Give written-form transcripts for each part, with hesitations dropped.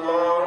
Oh.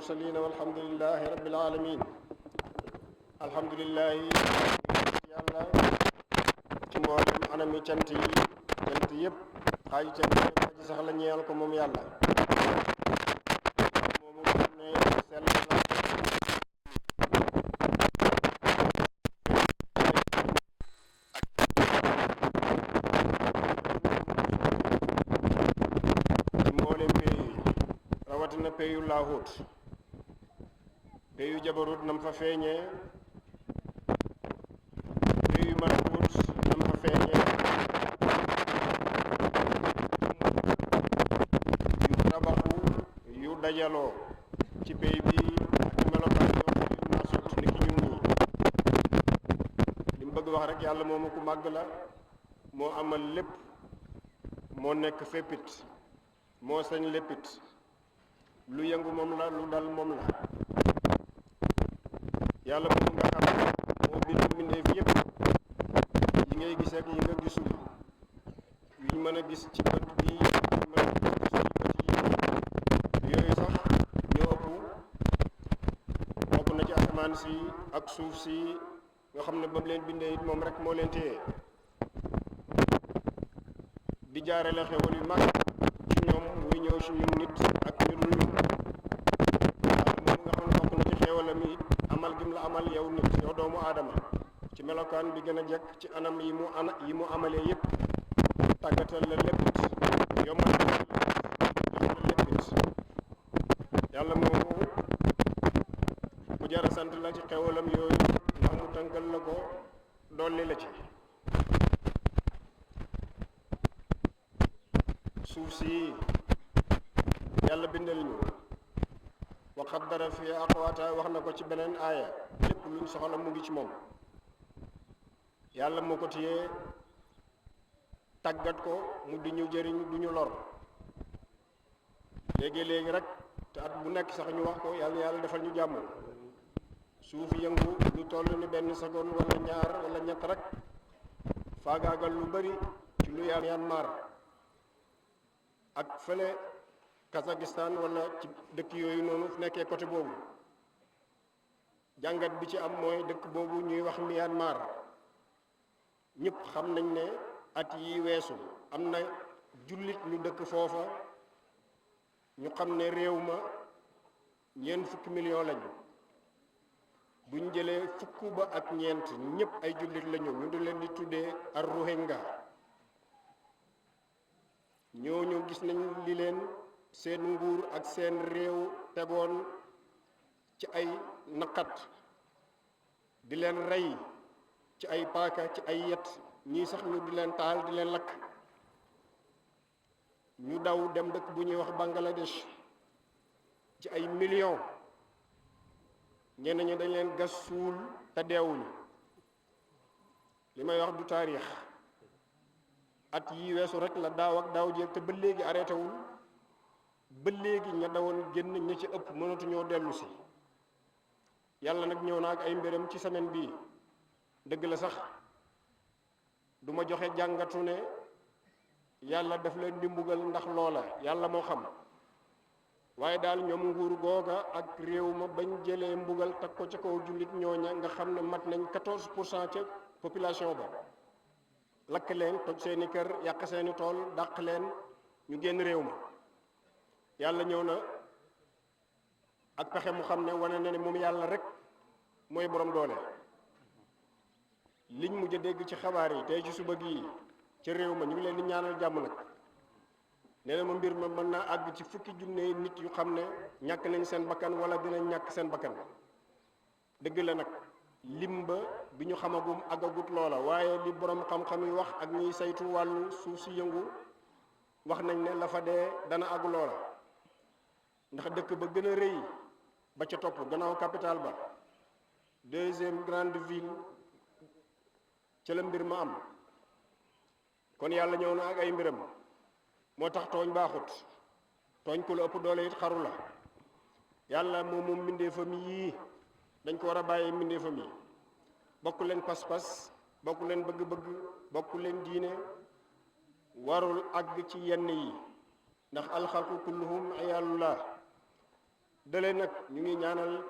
المرسلين والحمد لله رب العالمين. الحمد لله yàlla ci mboolem anami cant yëpp xaaju cant yëpp aji sax la ñeel ko moom yàlla moomu nga xam ne sell la ci mboolem pays yi rawatina pays yu laahut pays yu jabarut nam fa feeñee pays yu malakut nam fa feeñee yu tabaxu yu dajaloo ci pays bi ak melokaan yoo xam yu nasut ni ki ñun ñi li mu bëgg wax rek yàlla moomu ku màgg la moo amal lépp moo nekk féppit moo sañ léppit lu yëngu moom la lu dal moom la yàlla moom nga xam ne moo bind mbindeef yépp yi ngay gis ak yi nga gisul yuñ mën a gis ci bët bi yuñ mën a gis ci bët yi yooyu sax ñoo ëpp bokk na ci asamaan si ak suuf si nga xam ne ba mu leen bindee it moom rek moo leen téye di jaarale xewal yu mag ci ñoom muy ñëw ci ñun nit ak ñu dul ñun ak moom nga xam ne bokk na ci xewalam it amal gim la amal yow nit yow doomu aadama ci melokaan bi gën a jekk ci anam yi mu amalee yépp tàggatal la léppit yombal la léppit yàlla moomu ku jara sant la ci xewalam yooyu ndax mu tënkal la ko dolli la ci suuf si yàlla bindal ñu wa qaddara fi aqwaata wax na ko ci beneen aaya lépp luñ soxla mu ngi ci moom yàlla moo ko téyee tàggat ko mu di ñu jëriñ du ñu lor léegi rek te at bu nekk sax ñu wax ko yàlla defal ñu jàmm suuf yëngu lu toll ni benn seconde wala ñaar wala ñett rek faagaagal lu bari ci lu Myanmar ak fële Kazakhstan wala ci dëkk yooyu noonu nekkee côté boobu jàngat bi ci am mooy dëkk boobu ñuy wax Myanmar ñëpp xam nañ ne at yi weesu am na jullit ñu dëkk foofa ñu xam ne réew ma ñeent fukki million lañu buñ jëlee fukk ba ak ñeent ñëpp ay jullit lañu ñu di leen di tuddee ar Rohingya ñooñu gis nañ li leen seen nguur ak seen réew tegoon ci ay naqat di leen rey ci ay paaka ci ay yet ñii sax ñu di leen taal di leen lakk ñu daw dem dëkk bu ñuy wax Bangladesh ci ay millions ñenn ñi dañ leen gas suul te deewuñu li may wax du taarix at yi weesu rek la daaw ak daaw jéeg te ba léegi arrêté wul ba léegi ña dawoon génn ña ci ëpp mënatuñoo dellu si yàlla nag ñëw na ak ay mbiram ci semaine bii dëgg la sax duma joxe jàngatu ne yàlla daf leen di mbugal ndax loola yàlla moo xam waaye daal ñoom nguur googa ak réew ma bañ jëlee mbugal teg ko ca kaw jullit ñooña nga xam ne mat nañ 14% ca population ba lakk leen toj seeni kër yàq seeni tool dàq leen ñu génn réew ma yàlla ñëw na ak pexe mu xam ne wane na ne moom yàlla rek mooy borom doole liñ mujj a dégg ci xabaar yi tey ci suba gii ci réew ma ñu ngi leen di ñaanal jàmm nag nee na ma mbir ma mën naa àgg ci fukki junne nit yu xam ne ñàkk nañ seen bakkan wala dinañ ñàkk seen bakkan dëgg la nag lim ba bi ñu xamagum àggagut loola waaye li borom xam-xam yi wax ak ñiy saytu wàllu suuf si yëngu wax nañ ne la fa dee dana àgg loola ndax dëkk ba gën a rëy ba ca topp gannaaw capital ba deuxième grande ville ca la mbir ma am kon yàlla ñëw na ak ay mbiram moo tax tooñ baaxut tooñ ku la ëpp doole it xaru la yàlla moom mbindeefam yii dañ ko war a bàyyi mbindeefam yi bokk leen pas-pas bokk leen bëgg-bëgg bokk leen diine warul àgg ci yenn yi ndax alxalqu kulluhum ayaalullah dalee nag ñu ngi ñaanal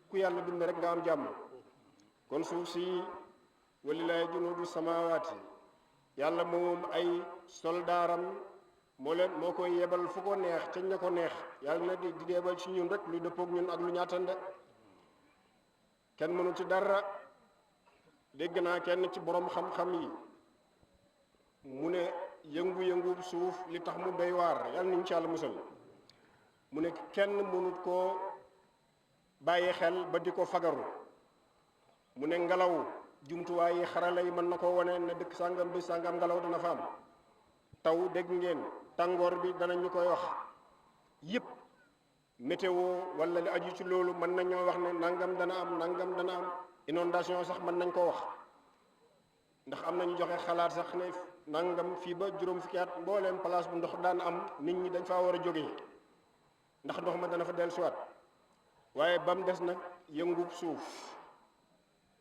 ku yàlla bind rek nga am jàmm. kon suuf si walilahi junudu samawaati yàlla moom ay soldaaram moo koy yebal fu ko neex ca ña ko neex yàlla na di yebal ci ñun rek lu dëppoog ñun ak lu ñaatande kenn mënu ci dara. dégg naa kenn ci borom xam-xam yi mu ne yëngu-yëngu suuf li tax mu doy waar yàlla nañu ci yàlla musal mu ne kenn mënut koo bàyyi xel ba di ko fagaru. mu ne ngelaw jumtuwaay yi xarala yi mën na koo wane ne dëkk sàngam bi sàngam ngelaw dana fa am taw dégg ngeen tàngoor bi danañ ñu koy wax yëpp météo wala li aju ci loolu mën nañoo wax ne nangam dana am nangam dana am inondation sax mën nañ koo wax ndax am nañu joxe xalaat sax ne nangam fii ba juróom fukki at mbooleem place bu ndox daan am nit ñi dañ faa war a jógee ndax ndox ma dana fa dellusiwaat waaye ba mu des nag yëngub suuf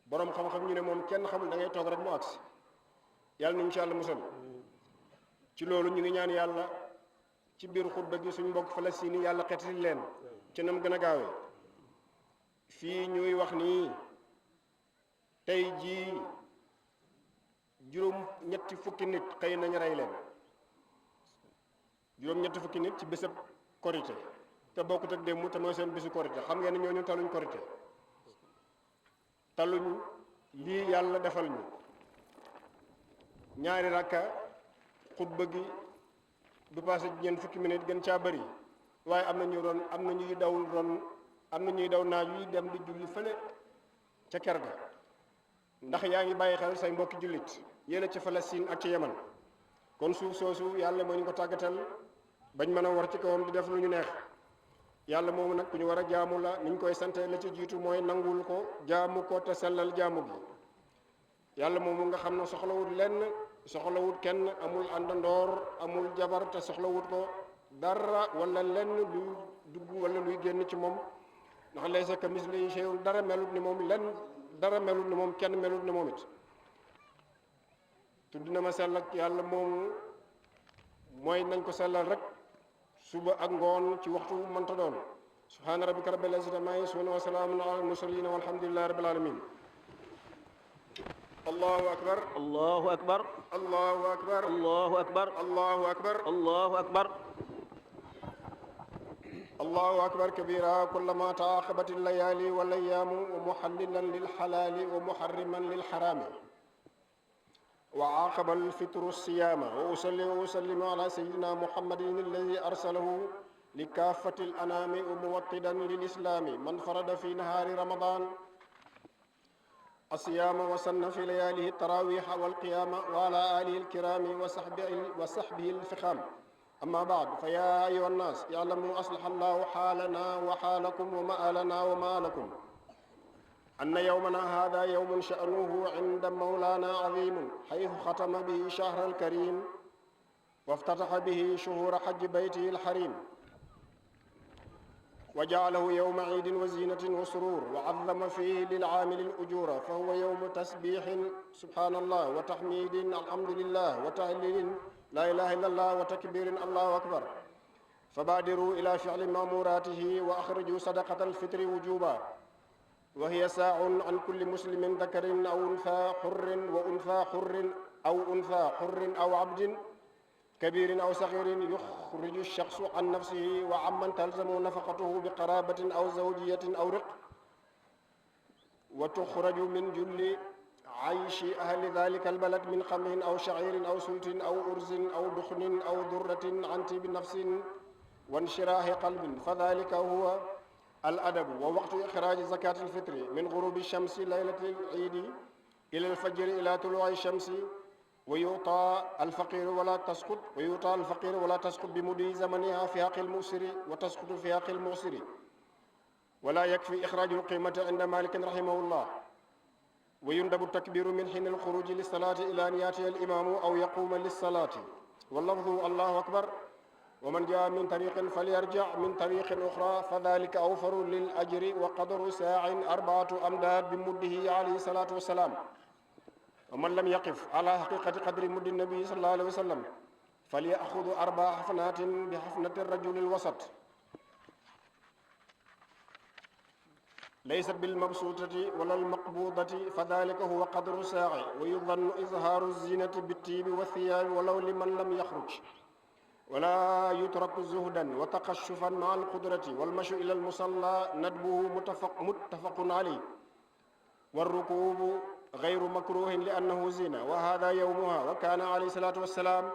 boroom xam-xam ñu ne moom kenn xamul da ngay toog rek mu agsi yàlla nañu ci yàlla musal ci loolu ñu ngi ñaan yàlla ci biir xutba gi suñ mbokk Palestine yàlla xeetali leen ci nam gën a gaawee fii ñuy wax nii tey jii juróom-ñetti fukki nit xëy nañ rey leen juróom-ñetti fukki nit ci bésab korité te bokkut ak démb te mooy seen bésu korité xam ngeen ne ñooñu taluñ korité taluñ lii yàlla defal ñu ñaari rakka xutba gi du passé ñeent fukki minute gën caa bëri waaye am na ñuy daw naaj yi dem di julli fële ca ker ga ndax yaa ngi bàyyi xel say mbokki jullit yéena ci Palestine ak ci Yaman kon suuf soosu yàlla moo ñu ko tàggatal bañ mën a war ci kawam di def lu ñu neex yàlla moomu nag ku ñu war a jaamu la ni ñu koy sante la ci jiitu mooy nangul ko jaamu ko te sellal jaamu gi yàlla moomu nga xam ne soxlawut lenn soxlawut kenn amul àndandoor amul jabar te soxlawut ko dara wala lenn luy dugg wala luy génn ci moom ndax laysa kamislihi shay'un dara melut ni moom lenn dara melut ni moom kenn melut ni moom it tudd na ma sell ak yàlla moomu mooy nañ ko sellal rek suba ak ngoon ci waxtu mënta doon subhaana rabbika rabbil izzati ammaa yasifuun wa salaamun alal mursaliin walhamdulillahi rabbil aalamiin allahu akbar allahu akbar allahu akbar allahu akbar allahu akbar allahu akbar allahu akbar kabira kullama taaqabat al-layaali wal ayyaamu wa muhallilan lil halaali wa muharriman lil haraami wa aaqaba al-fitru as-siyaama wa usalli wa usallimu ala sayyidina muhammadin alladhi arsalahu li kaafati al-anaami wa muwattidan lil islaami man farada fi nahaari ramadan الصيام وسن في لياليه التراويح والقيام وعلى آله الكرام وصحبه الفخام أما بعد فيا أيها الناس اعلموا أصلح الله حالنا وحالكم ومآلنا ومآلكم أن يومنا هذا يوم شأنه عند مولانا عظيم حيث ختم به شهر الكريم وافتتح به شهور حج بيته الحريم وجعله يوم عيد وزينة وسرور وعظم فيه للعامل الأجور فهو يوم تسبيح سبحان الله وتحميد الحمد لله وتهليل لا إله إلا الله وتكبير الله أكبر فبادروا إلى فعل مأموراته وأخرجوا صدقة الفطر وجوبا وهي ساع عن كل مسلم ذكر أو أنثى حر وأنثى حر أو أنثى حر أو عبد كبير أو صغير يخرج الشخص عن نفسه وعمن تلزم نفقته بقرابة أو زوجية أو رق وتخرج من جل عيش أهل ذلك البلد من قمح أو شعير أو سلت أو أرز أو دخن أو ذرة عن طيب نفس وانشراح قلب فذلك هو الأدب ووقت إخراج زكاة الفطر من غروب الشمس ليلة العيد إلى الفجر إلى طلوع الشمس ويعطى الفقير ولا تسقط بمضي زمنها في حق المؤسر وتسقط في حق المعسر ولا يكفي إخراج القيمة عند مالك رحمه الله ويندب التكبير من حين الخروج للصلاة إلى أن يأتي الإمام أو يقوم للصلاة واللفظ الله أكبر ومن جاء من طريق فليرجع من طريق أخرى فذلك أوفر للأجر وقدر ساع 4 أمداد بمده عليه الصلاة والسلام ومن لم يقف على حقيقة قدر مد النبي صلى الله عليه وسلم فليأخذ 4 حفنات بحفنة الرجل الوسط laysat bilmabsuutati wala almaqbuudati fa dalika huwa qadru saaci wa yudannu izhaaru zinati bittiibi wa thiyaabi walaw liman lam yaxruj wala yutraku zuhdan wa taqashufan maa alqudrati walmashu ila almusalla nadbuhu muttafaqun alayh والركوب غير مكروه لأنه زينة وهذا يومها وكان عليه الصلاة والسلام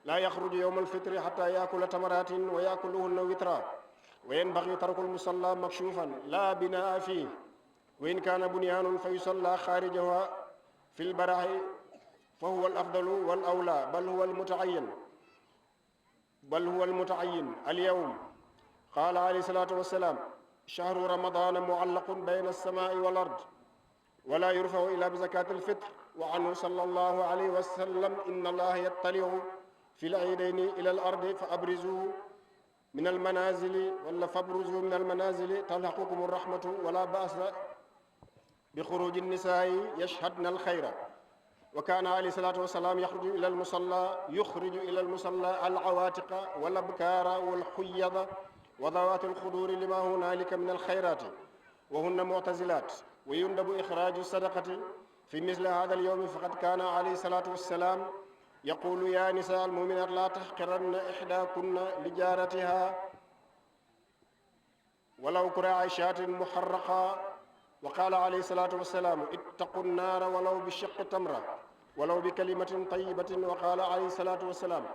لا يخرج يوم الفطر حتى يأكل تمرات ويأكلهن وترا وينبغي ترك المصلى مكشوفا لا بناء فيه وإن كان بنيان فيصلى خارجها في البرح فهو الأفضل والأولى بل هو المتعين اليوم قال عليه الصلاة والسلام شهر رمضان معلق بين السماء والأرض ولا يرفع إلا بزكاة الفطر وعنه صلى الله عليه وسلم إن الله يطلع في العيدين إلى الأرض فأبرزوا من المنازل ولا فابرزوا من المنازل تلحقكم الرحمة ولا بأس بخروج النساء يشهدن الخير وكان عليه الصلاة والسلام يخرج إلى المصلى العواتق والأبكار والحيض وذوات الخدور لما هنالك من الخيرات وهن معتزلات ويندب إخراج الصدقة في مثل هذا اليوم فقد كان عليه الصلاة والسلام يقول يا نساء المؤمنات لا تحقرن إحداكن لجارتها ولو كراع شاة محرقة وقال عليه الصلاة والسلام اتقوا النار ولو بشق تمرة ولو بكلمة طيبة وقال عليه الصلاة والسلام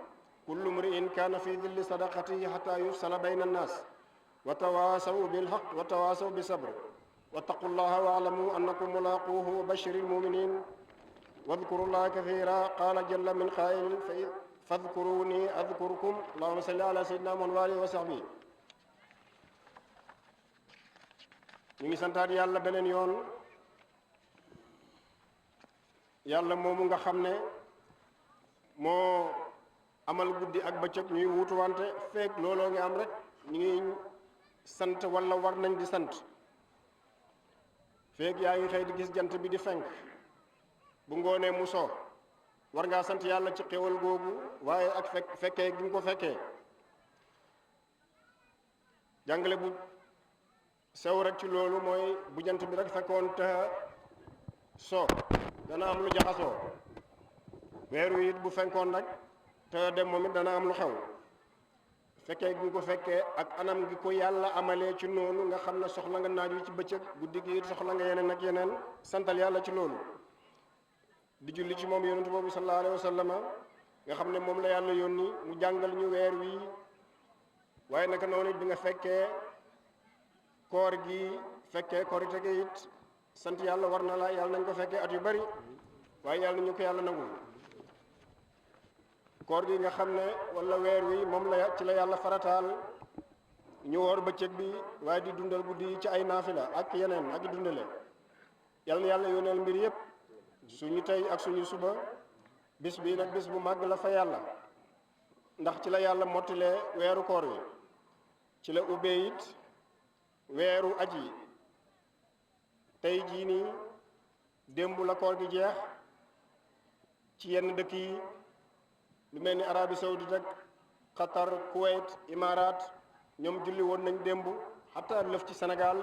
كل امرئ كان في ظل صدقته حتى يفصل بين الناس وتواصوا بالحق وتواصوا بالصبر واتقوا الله واعلموا أنكم ملاقوه وبشر المؤمنين واذكروا الله كثيرا قال جل من قائل فاذكروني أذكركم اللهم صل على سيدنا محمد وآله وصحبه. ñu ngi santaat yàlla beneen yoon yàlla moomu nga xam ne moo amal guddi ak bëccëg ñuy wuutuwante feek looloo ngi am rek ñu ngi sant wala war nañ di sant feek yaa ngi xëy di gis jant bi di fenk bu ngoonee mu soo war ngaa sant yàlla ci xéwal googu waaye ak fekkee gi nga ko fekkee jàngale bu sew rek ci loolu mooy bu jant bi rek fekkoon te soo dana am lu jaxasoo weeru it bu fenkoon rek te dem moom it dana am lu xew fekkee gi nga ko fekkee ak anam gi ko yàlla amalee ci noonu nga xam ne soxla nga naaj wi ci bëccëg guddi gi it soxla nga yeneen ak yeneen santal yàlla ci loolu di julli ci moom yonentu boobu sallallahu alayhi wa sallama nga xam ne moom la yàlla yónni mu jàngal ñu weer wi waaye naka noonu it bi nga fekkee koor gi fekkee korite gi it sant yàlla war na la yàlla nañ ko fekkee at yu bari waaye yàlla nañu ko yàlla nangul koor gi nga xam ne wala weer wi moom la ci la yàlla farataal ñu woor bëccëg bi waaye di dundal guddi yi ci ay naafila ak yeneen ak dundale yàlla na yàlla yónneel mbir yépp suñu tey ak suñu suba bis bi nag bis bu màgg la fa yàlla ndax ci la yàlla mottilee weeru koor wi ci la ubbee it weeru aji tey jii nii démb la koor gi jeex ci yenn dëkk yi lu mel ni Arabie Saoudite ak Qatar Kuwait Imaaraat ñoom julli woon nañ démb xataa lëf ci Sénégal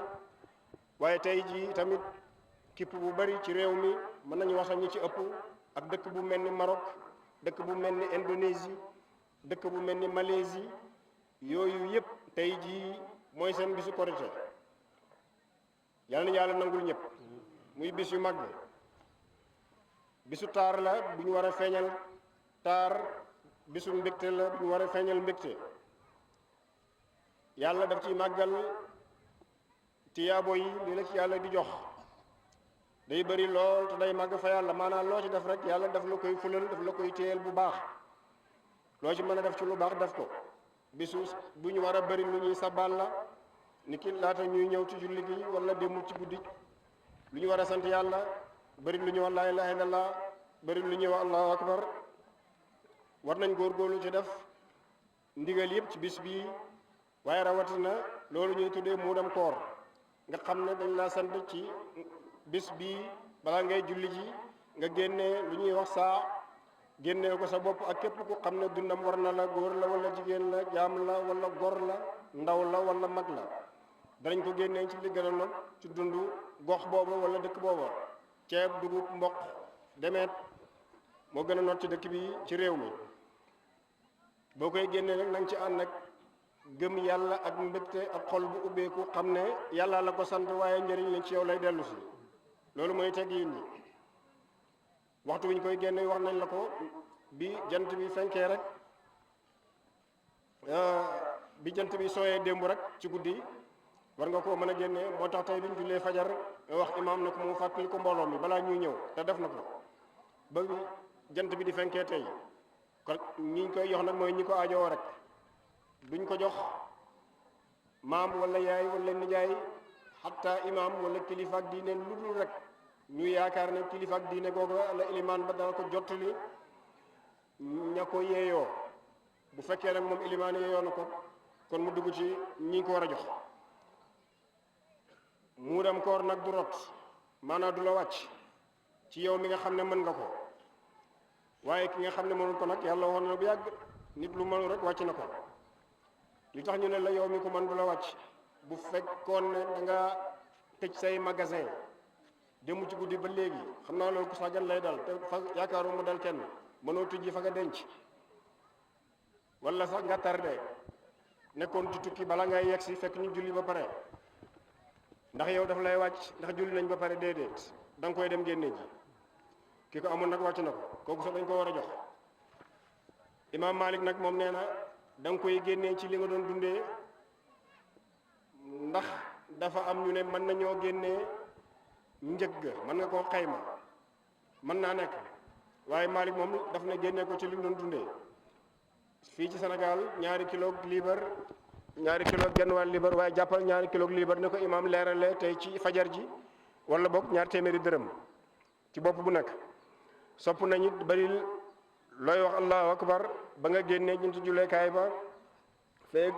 waaye tey jii tamit kipp bu bari ci réew mi mën nañu wax ñi ci ëpp ak dëkk bu mel ni Maroc dëkk bu mel ni Indonésie dëkk bu mel ni Malaisie yooyu yëpp tey jii mooy seen bisu korite yàlla na yàlla nangul ñëpp muy bis yu mag bisu taar la bu ñu war a feeñal taar bisu mbégte la bu ñu war a feeñal mbégte yàlla daf ci màggal tiyaabo yi li la ci yàlla di jox day bëri lool te day màgg fa yàlla maanaam loo ci def rek yàlla daf la koy fulal daf la koy téyel bu baax loo ci mën a def ci lu baax def ko bisu bu ñu war a bëri lu ñuy sabal la ni ki laata ñuy ñëw ci julli gi wala demul ci guddi lu ñu war a sant yàlla bëri lu ñuy wax laa ilaaha illallah bëri lu ñuy wax allahu akbar war nañ góorgóorlu ci def ndigal yëpp ci bis bii waaye rawatina loolu ñuy tuddee muudam koor nga xam ne dañ laa sant ci bis bii balaa ngay julli ji nga génnee lu ñuy wax saa génnee ko sa bopp ak képp ku xam ne dundam war na la góor la wala jigéen la jaam la wala gor la ndaw la wala mag la danañ ko génnee ci li gën a not ci dundu gox booba wala dëkk booba ceeb dugub mboq demeet moo gën a not ci dëkk bi ci réew mi boo koy génnee nag nañ ci ànd nag gëm yàlla ak mbégte ak xol bu ubbeeku xam ne yàlla la ko sant waaye njëriñ la ci yow lay dellu si loolu mooy teggiin yi waxtu wi ñu koy génne wax nañ la ko bi jant bi fenkee rek bi jant bi sooyee démb rek ci guddi war nga koo mën a génne moo tax tey bi ñu jullee fajar wax imaam ne ko mu fàttali ko mbooloo mi balaa ñuy ñëw te def na ko ba jant bi di fenkee tey kon ñi koy jox nag mooy ñi ko aajowoo rek duñ ko jox maam wala yaay wala nijaay xatta imaam wala kilifa ak diine lu dul rek ñu yaakaar ne kilifa ak diine googu la ilimaan ba dana ko jottali ña ko yeeyoo bu fekkee nag moom ilimaan yeeyoo na ko kon mu dugg ci ñi ko war a jox muudam koor nag du rot maanaam du la wàcc ci yow mi nga xam ne mën nga ko waaye ki nga xam ne mënul ko nag yàlla woon na bu yàgg nit lu mënul rek wàcc na ko li tax ñu ne la yow mi ko mën du la wàcc bu fekkoon ne da nga tëj say magasin dem ci guddi ba léegi xam naa loolu ku sàggan lay dal te fa yaakaaru mu dal kenn mënoo tijji fa nga denc wala sax nga tardé nekkoon ci tukki bala ngay yegg si fekk ñu julli ba pare ndax yow daf lay wàcc ndax julli nañ ba pare déedéet da nga koy dem génne ji ki ko amoon nag wàcc na ko kooku sax dañ ko war a jox imaam Malik nag moom nee na da nga koy génnee ci li nga doon dundee ndax dafa am ñu ne mën nañoo génnee njëg ga mën nga koo xayma mën naa nekk waaye Malik moom daf ne génnee ko ci li nga doon dundee fii ci Sénégal ñaari kilo liibar ñaari kilo genn wàll liibar waaye jàppal ñaari kilo liibar ne ko imaam leerale tey ci fajar ji wala boog ñaar téeméeri dërëm ci bopp bu nekk sopp nañu bari looy wax allahu akbar ba nga génnee ñuntu julleekaay ba feeg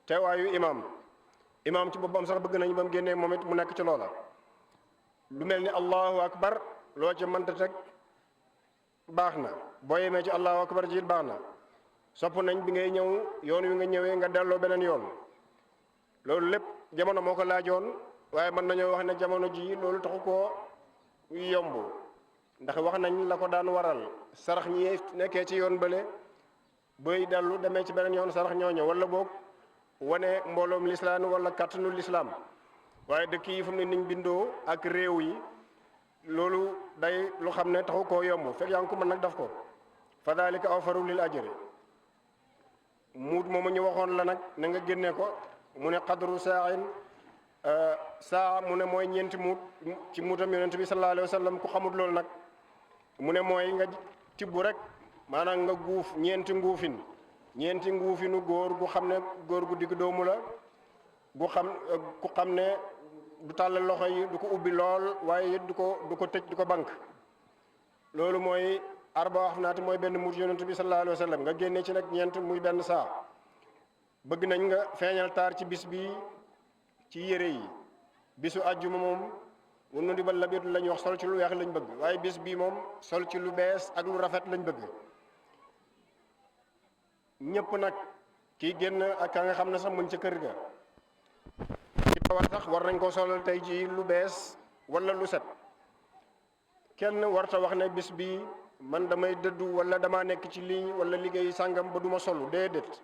teewaayu imaam ci boppam sax bëgg nañu ba mu génnee moom it mu nekk ci loola lu mel ni allahu akbar loo ci mënta teg baax na boo yemee ci allahu akbar ji it baax na sopp nañ bi ngay ñëw yoon wi nga ñëwee nga delloo beneen yoon loolu lépp jamono moo ko laajoon waaye mën nañoo wax ne jamono ji loolu taxu koo yomb ndax wax nañ la ko daan waral sarax ñi nekkee ci yoon bële booy dellu demee ci beneen yoon sarax ñooñu wala boog wane mbooloom lislaam wala kàttanu lislaam waaye dëkk yi fu mu ne niñ bindoo ak réew yi loolu day lu xam ne taxu koo yomb fekk yaa ngi ko mën nag daf ko fa dalika awfaru lil ajri muut moomu ñu waxoon la nag na nga génne ko mu ne qadru saain saa mu ne mooy ñeenti muut ci muutam yonent bi sallallahu alayhi wa sallam ku xamut loolu nag mu ne mooy nga tibb rek maanaam nga guuf ñeenti nguufinu góor gu xam ne góor gu digg doomu la ku xam ne du tàllal loxo yi du ko ubbi lool waaye it du ko tëj du ko bank loolu mooy arba wax naati mooy benn muut yonent bi sallallahu alayhi wa sallam nga génne ci nag ñeent muy benn saa bëgg nañ nga feeñal taar ci bis bi ci yére yi bisu àjjuma moom wun nu di ba labitu lañ wax sol ci lu weex lañ bëgg waaye bis bii moom sol ci lu bees ak lu rafet lañ bëgg ñëpp nag kii génn ak ka nga xam ne sax muñ ca kër ga ci war sax war nañ ko solal tey ji lu bees wala lu set kenn warta wax ne bis bi man damay dëddu wala damaa nekk ci lii wala liggéey sàngam ba duma solu déedéet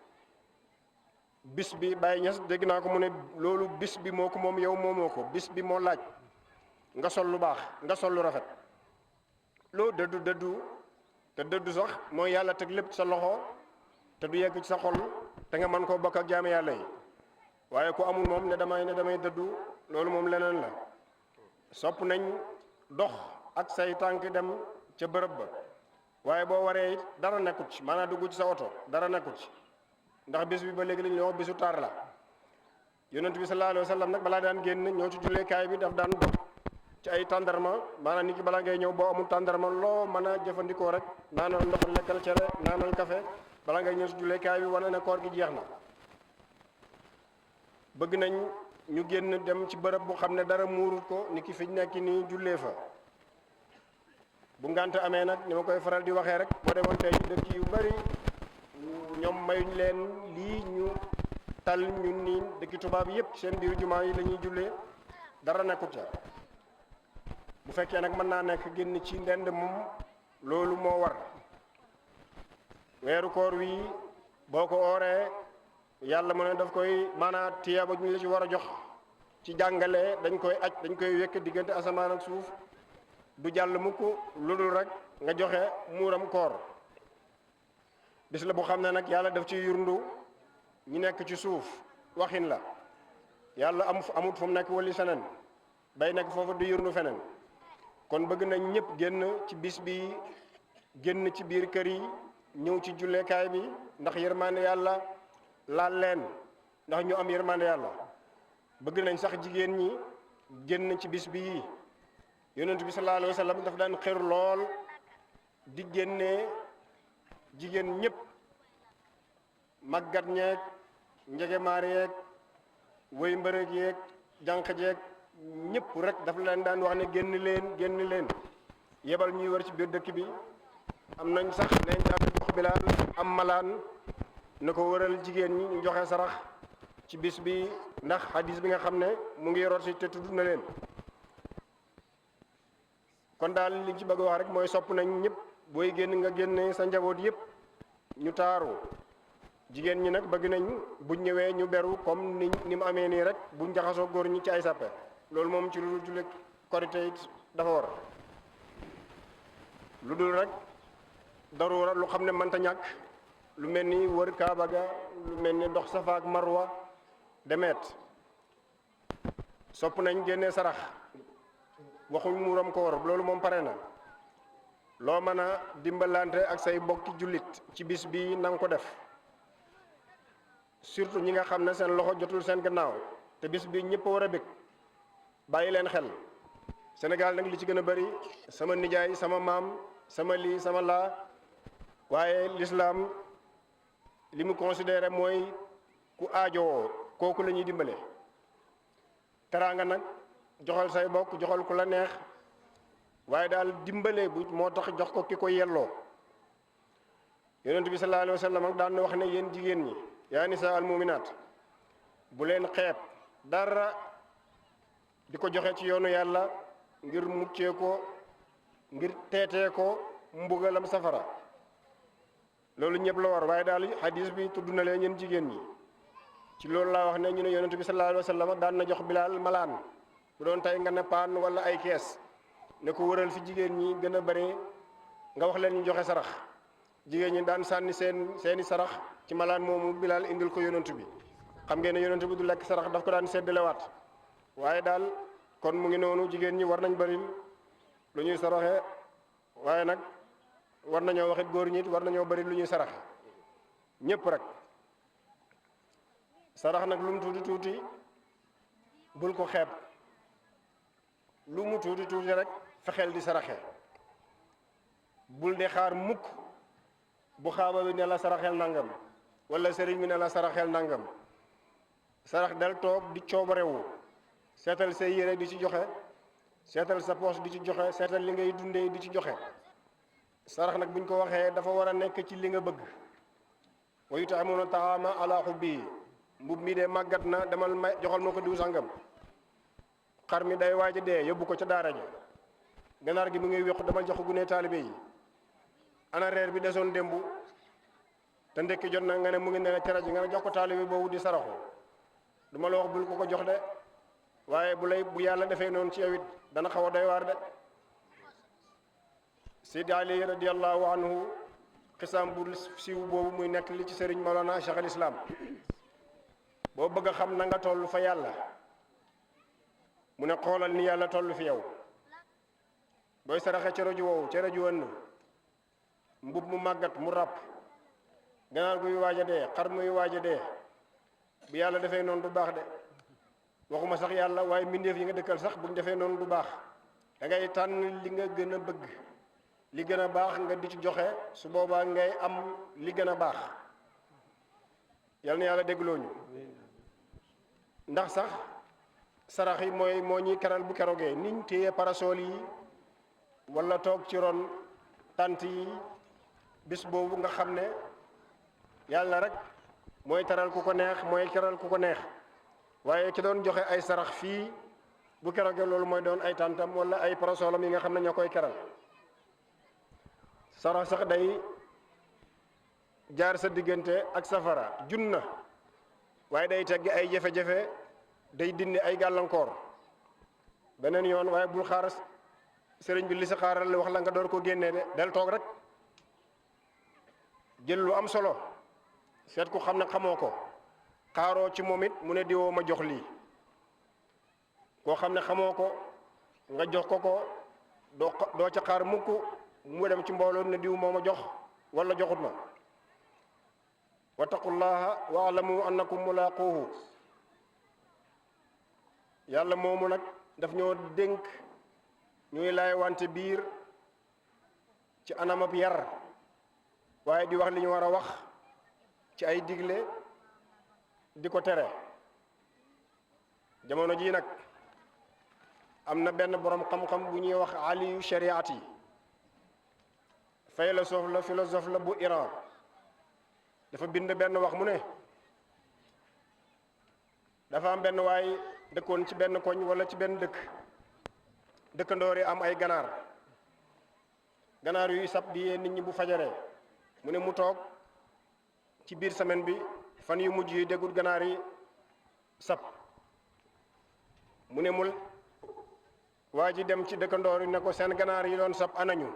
bis bi Baye Niass dégg naa ko mu ne loolu bis bi moo ko moom yow moomoo ko bis bi moo laaj nga sol lu baax nga sol lu rafet loo dëddu te dëddu sax mooy yàlla teg lépp sa loxo te du yegg ci sa xol te nga mën koo bokk ak jaami yàlla yi waaye ku amul moom ne damay dëddu loolu moom leneen la sopp nañ dox ak say tànk dem ca bërëb ba waaye boo waree it dara nekkut ci maanaam dugg ci sa oto dara nekkut ci ndax bis bi ba léegi lañu wax bisu taar la yonent bi sallallahu alayhi wa sallam nag balaa daan génn ñoo ci julleekaay bi daf daan dox ci ay tàndarma maanaam nit ki balaa ngay ñëw boo amul tàndarma loo mën a jëfandikoo rek naanal ndox lekkal cere naanal café balaa ngay ñëw ci julleekaay bi wane ne koor gi jeex na bëgg nañ ñu génn dem ci bërëb bu xam ne dara muurut ko ni ki fi nekk nii jullee fa bu ngante amee nag ni ma koy faral di waxee rek boo demoon tey ci dëkk yu bari ñoom mayuñ leen lii ñu tal ñun nii dëkki tubaab yépp seen biir jumaa yi la ñuy jullee dara nekkut ca. bu fekkee nag mën naa nekk génn ci ndend moom loolu moo war. weeru koor wi boo ko ooree yàlla mu ne daf koy maanaa tiyaaba ñu la ci war a jox ci jàngale dañ koy aj dañ koy wekk diggante asamaan ak suuf du jàll mukk lu dul rek nga joxe muuram koor. bis la bu xam ne nag yàlla daf ci yurndu ñi nekk ci suuf waxin la yàlla amut fu mu nekk wali seneen bay nekk foofu du yurndu feneen. kon bëgg nañ ñëpp génn ci bis bi génn ci biir kër yi ñëw ci jullekaay bi ndax yërmande yàlla laal leen ndax ñu am yërmande yàlla. bëgg nañ sax jigéen ñi génn ci bis bi yonent bi sallallahu alayhi wa sallam daf daan xër lool di génnee jigéen ñëpp màggat ñeeg njegemaar yeeg wëy mbërëg yeeg jànq jeeg ñëpp rek dafa leen daan wax ne génn leen yebal ñuy wër ci biir dëkk bi. am nañ sax neñ daan jox Bilaal am malaan na ko wëral jigéen ñi ñu joxe sarax ci bis bi ndax hadis bi nga xam ne mu ngi rot si te tudd na leen. kon daal li ci bëgg wax rek mooy sopp nañ ñëpp booy génn nga génne sa njaboot yëpp ñu taaru. jigéen ñi nag bëgg nañ buñ ñëwee ñu beru comme ni mu amee nii rek buñ jaxasoo góor ñi ci ay sàppe. loolu moom ci lu julli korite it dafa war lu dul rek daruura lu xam ne mënta ñàkk lu mel ni wër Kaaba ga lu mel ni dox Safa ak Marwa demeet sopp nañ génnee sarax waxuñ muuram ko war loolu moom pare na. loo mën a dimbalante ak say bokki jullit ci bis bi na nga ko def surtout ñi nga xam ne seen loxo jotul seen gannaaw te bis bi ñëpp war a bëgg. bàyyi leen xel Sénégal nag li ci gën a bari sama nijaay sama maam sama lii sama laa waaye l'islam li mu considéré mooy ku aajowoo kooku la ñuy dimbale. teraanga nag joxal say bokk joxal ku la neex waaye daal dimbale bu moo tax jox ko ki ko yelloo. yonent bi sallallahu alayhi wa sallam ak daan na wax ne yéen jigéen ñi yaa nisaa al muminaat bu leen xeeb dara di ko joxe ci yoonu yàlla ngir muccee ko ngir teetee ko mbugalam safara. loolu ñëpp la war waaye daal hadis bi tudd na leen yéen jigéen ñi ci loolu laa wax ne ñu ne yonent bi sallallahu alayhi wa sallam daan na jox Bilaal malaan bu doon tey nga ne paan wala ay kees ne ko wëral fi jigéen ñi gën a bare nga wax leen ñu joxe sarax. jigéen ñi daan sànni seeni sarax ci malaan moomu Bilaal indil ko yonent bi. xam ngeen ne yonent bi du lekk sarax daf ko daan seddalewaat waaye daal kon mu ngi noonu jigéen ñi war nañ bari lu ñuy saraxe waaye nag war nañoo waxit góor ñi war nañoo bari lu ñuy saraxe ñëpp rek. sarax nag lu mu tuuti tuuti bul ko xeeb lu mu tuuti tuuti rek fexeel di saraxe bul de xaar mukk bu xaaba bi ne la saraxeel nangam wala sëriñ bi ne la saraxeel nangam. sarax del toog di coobarewu seetal say yére di ci joxe seetal sa poos di ci joxe seetal li ngay dundee di ci joxe. sarax nag buñ ko waxee dafa war a nekk ci li nga bëgg. wa yut'imuna ta'ama ala hubbihi mbub mi de màggat na demal may joxal ma ko diw sangam. xar mi day waaj a dee yóbbu ko ca daara ja ganaar gi mu ngi wéqu demal jox ko gune taalibe yi. ana reer bi desoon démb te ndekki jot na nga ne mu ngi ne tere ji nga ne jox ko taalibe boobu di saraxu. duma la wax bul ko jox de waaye bu yàlla defee noonu ci yow it dana xaw a doy waar de. Seydi Ali radiyallahu anhu xisaam bu siiw boobu muy nekk li ci sëriñ Mawlana Cheikh al Islam boo bëgg a xam na nga toll fa yàlla mu ne xoolal ni yàlla toll fi yow. booy saraxe cere ju wow cere ju wënn mbub mu màggat mu ràpp ganaar guy waaj a dee xar muy waaj a dee bu yàlla defee noonu du baax de. waxuma sax yàlla waaye mbindeef yi nga dëkkal sax buñ defee noonu du baax. da ngay tànn li nga gën a bëgg li gën a baax nga di ci joxe su boobaa ngay am li gën a baax. yal na yàlla dégloo ñu ndax sax sarax yi moo ñuy keral bu kerogee niñ téye parasol yi wala toog ci ron tant yi bis boobu nga xam ne yàlla rek mooy teral ku ko neex mooy keral ku ko neex waaye ki doon joxe ay sarax fii bu keroogee loolu mooy doon ay tàntam wala ay parasolam yi nga xam ne ñoo koy keral sarax sax day jaar sa diggante ak safara junna waaye day teggi ay jafe-jafe day dindi ay gàllankoor beneen yoon waaye bul xaar sëriñ bi li sa xaaral wax la nga door ko génnee de del toog rek jël lu am solo seet ku xam ne xamoo ko xaaroo ci moom it mu ne diwoo ma jox lii koo xam ne xamoo ko nga jox ko doo ca xaar mukk mu dem ci mbooloo ne diw moo ma jox wala joxut ma wattaqullaha waalamu annakum mulaquhu yàlla moomu nag daf ñoo dénk ñuy laay wante biir ci anamab yar waaye di wax li ñu war a wax ci ay digle di ko tere jamono jii nag am na benn borom xam-xam bu ñuy wax aliyu shariat yi philosophe la bu Iran dafa bind benn wax mu ne dafa am benn waay dëkkoon ci benn koñ wala ci benn dëkkandoor yi am ay ganaar yuy sab di yee nit ñi bu fajaree mu ne mu toog ci biir semaine bi fan yu mujj yi déggul ganaar yi sab mu ne mul waa ji dem ci dëkkandoor yi ne ko seen ganaar yi doon sab anañu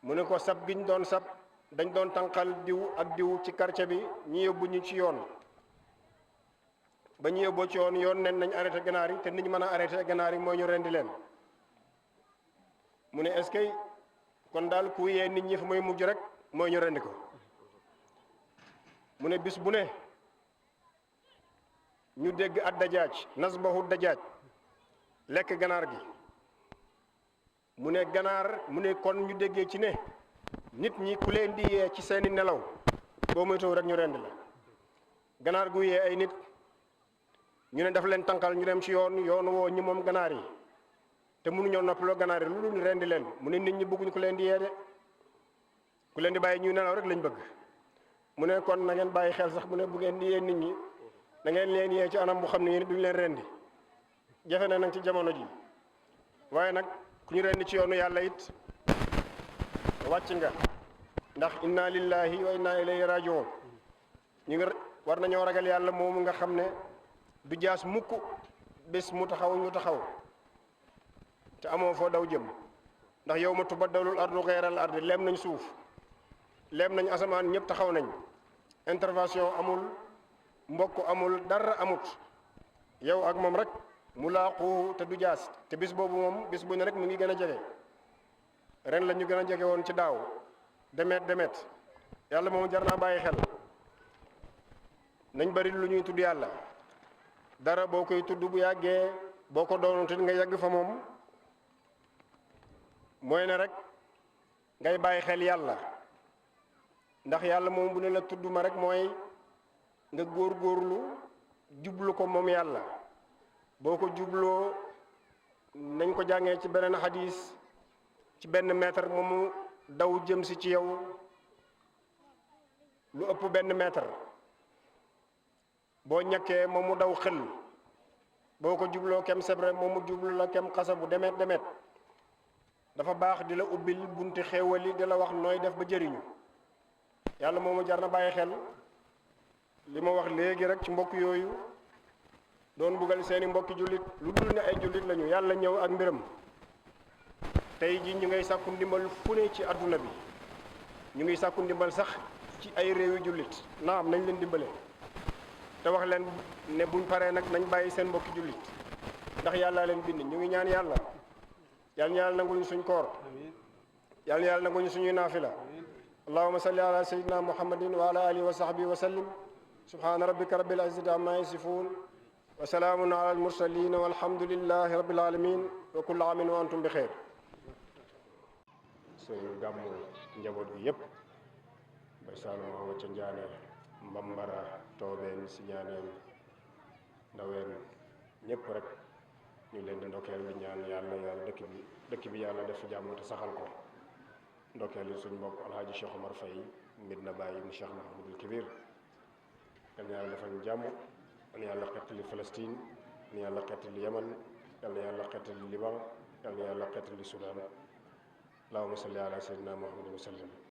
mu ne ko sab giñ doon sab dañ doon tànqal diw ak diw ci quartier bi ñi yóbbu ñu ci yoon ba ñu yóbboo ci yoon nen nañ arrêté ganaar yi te nit ñi mën a arrêté ganaar yi mooy ñu rendi leen mu ne est-ce que kon daal ku yee nit ñi fa mooy mujj rek mooy ñu rendi ko mu ne bis bu ne ñu dégg ad dajaaj nasbahu dajaaj lekk ganaar gi mu ne ganaar mu ne kon ñu déggee ci ne nit ñi ku leen di yee ci seeni nelaw boo moytuwul rek ñu rendi la ganaar gu yee ay nit ñu ne daf leen tànqal ñu dem ci yoon woo ñi moom ganaar yi te mënuñoo noppaloo ganaar yi lu dul rendi leen mu ne nit ñi bëgguñ ku leen di yee de ku leen di bàyyi ñuy nelaw rek lañ bëgg mu ne kon na ngeen bàyyi xel sax mu ne bu ngeen di yee nit ñi da ngeen leen yee ci anam bu xam ne yéen duñ leen rendi jafe na nag ci jamono ji waaye nag ku ñu rendi ci yoonu yàlla it wàcc nga ndax inna lillahi wa inna ilayhi rajiun ñu ngi war nañoo ragal yàlla moomu nga xam ne du jaas mukk bés mu taxaw ñu taxaw te amoo foo daw jëm ndax yow ma tubaddalul ardu xeeral ardi leem nañ suuf leem nañ asamaan ñëpp taxaw nañ intervention amul mbokk amul dara amut yow ak moom rek mu laaqu te du jaas te bis boobu moom bis bu ne rek mu ngi gën a jege ren la ñu gën a jege woon ci daaw demet yàlla moom jar naa bàyyi xel nañ bari lu ñuy tudd yàlla dara boo koy tudd bu yàggee boo ko doonoon te nga yàgg fa moom mooy ne rek ngay bàyyi xel yàlla ndax yàlla moom bu ne la tudd ma rek mooy nga góorgóorlu jublu ko moom yàlla boo ko jubloo nañ ko jàngee ci beneen xadis ci benn mètre moomu daw jëm si ci yow lu ëpp benn mètre boo ñàkkee moom mu daw xël boo ko jubloo kem sebre moom mu jublu la kem xasa bu demet dafa baax di la ubbil bunti xéewali di la wax nooy def ba jëriñu yàlla moomu jar na bàyyi xel li ma wax léegi rek ci mbokk yooyu doon buggal seeni mbokki jullit lu dul ne ay jullit lañu yàlla ñëw ak mbiram tey ji ñu ngay sàkku ndimbal fu ne ci adduna bi ñu ngi sàkku ndimbal sax ci ay réewi jullit naam nañ leen dimbale te wax leen ne buñ paree nag nañ bàyyi seen mbokki jullit ndax yàlla leen bind ñu ngi ñaan yàlla yàlla nanguñu suñ koor yàlla nanguñu suñuy naafila allahumma salli ala sayyidina muhammadin wa ala alihi wa sahbihi wa sallim subhana rabbika rabbil izzati amma yasifun wa salaamun ala al mursalin walhamdulillahi rabbil alamin wa kullu amin wa antum bi xeer suñu gàmmu njaboot gi yépp bay saaluma wacca njaane mbambara toobeen si ñaaneem ndaween ñépp rek ñu leen di ndokkeel di ñaan yàlla dëkk bi yàlla def jàmm te saxal ko ndokkeel suñ mbokk alhaaji Cheikh Omar Faye Medina Baye mu Cheikh Mahamadul Kibir na yàlla defal ñu jàmm yal na yàlla xettali Palestine yal na yàlla xettali Yaman yal na yàlla xettali Liban yal na yàlla xettali Soudan allahumma salli ala sayyidina Muhammadin wa sallam